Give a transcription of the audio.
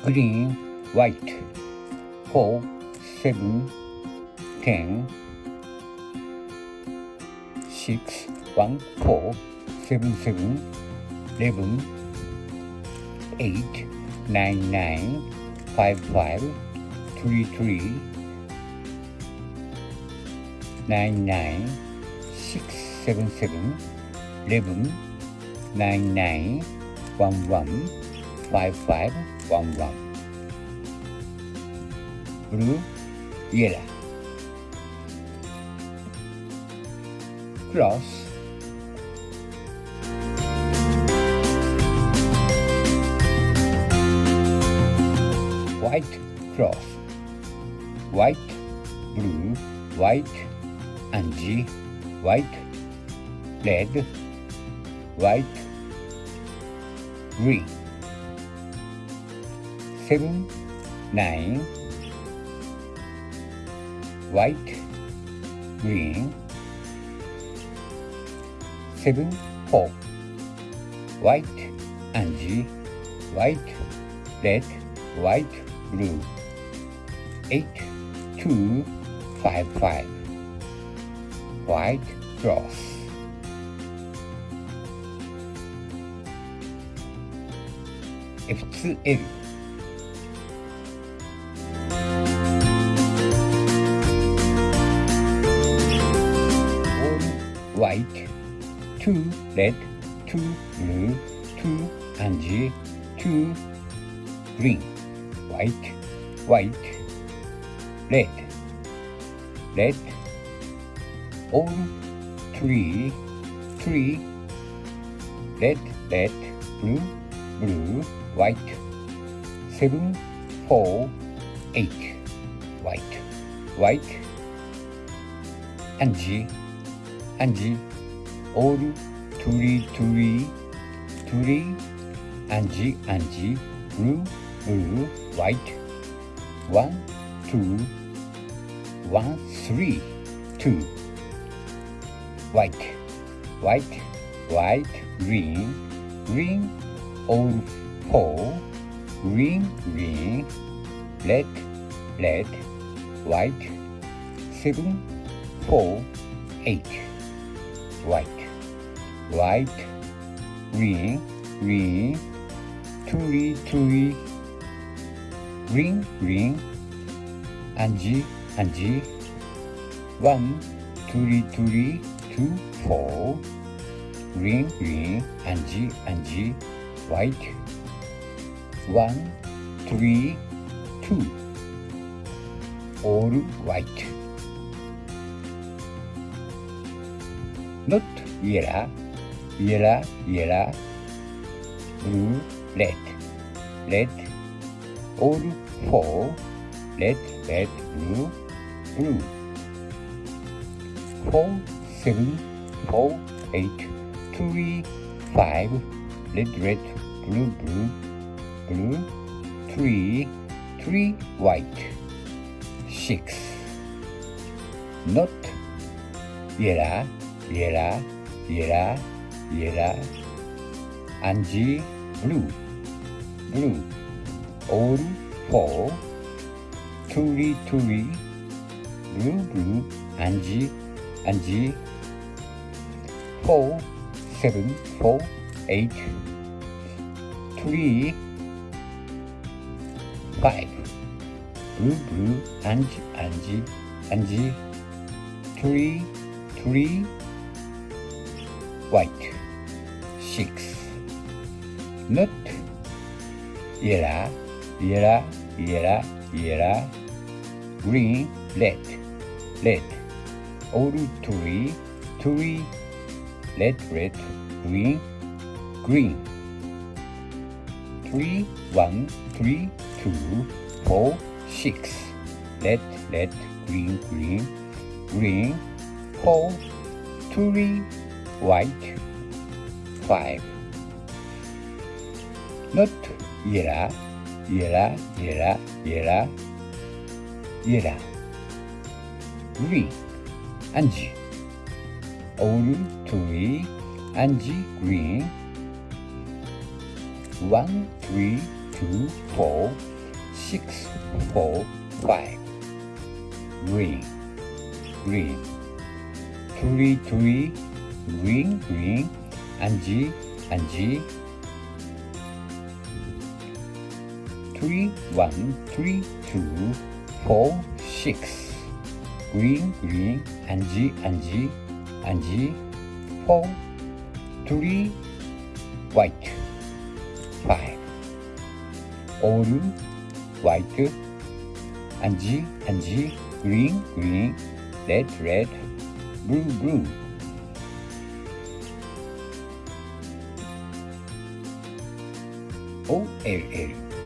green, white, 4, 7, 10, 6, 1, 4, 7, 7, 11, 8, 9, 9, 5, 5, 3, 3, 9, 9, 6, 7, 7, 11, 9, 9, 1, 1, 5, 5, 1, 1. Blue, yellow. Cross. White cross. White, blue, white, Angie, white, red, white, green. 7, 9, white, green. 7, 4, white, Angie, white, red, white, blue. 8, 2, 5, 5, white cross. F2L. All white, 2 red, 2 blue, 2 Angie, 2 green. White, white, red, red. All 3, 3, red, red, blue, blue, white. 7, 4, 8, white, white. Angie, Angie. All 3, 3, 3, Angie, Angie, blue, blue, white. 1, 2, 1, 3, 2. White, white, white, green, green. All 4, green, green, red, red, white. 7, 4, 8, white, white, green, green, 3, 3, green, green, Angie, Angie. 1, 3, 3, 2, 4, green, green, Angie, Angie, white. 1, 3, 2, all white. Not yellow, yellow, yellow, blue, red, red. All 4, red, red, blue, blue. 4, 7, 4, 8, 3, 5, red, red, blue, blue, blue. 3, 3, white. 6. Not yellow, yellow, yellow, yellow. Angie, blue, blue. All 4, 3, 3, blue, blue, Angie, Angie. 4, 7, 4, 8, 3, 5, blue, blue, Angie, Angie, Angie. 3, 3, white. 6. Not yellow, yellow, yellow, yellow, green, red, red. All 3, 3, red, red, green, green. 3, 1, 3, 2, 4, 6. Red, red, green, green, green. 4, 3, white. 5. Not yellow, yellow, yellow, yellow, yellow. Green, Angie. All 3, Angie, green. 1, 3, 2, 4, 6, 4, 5. Green, green. Tree, tree, green, green. Angie, Angie. 3, 1, 3, 2, 4, 6. Green, green. Angie, Angie, Angie. 4, 3, white. 5. All white. Angie, Angie. Green, green. Red, red. Blue, blue. OLL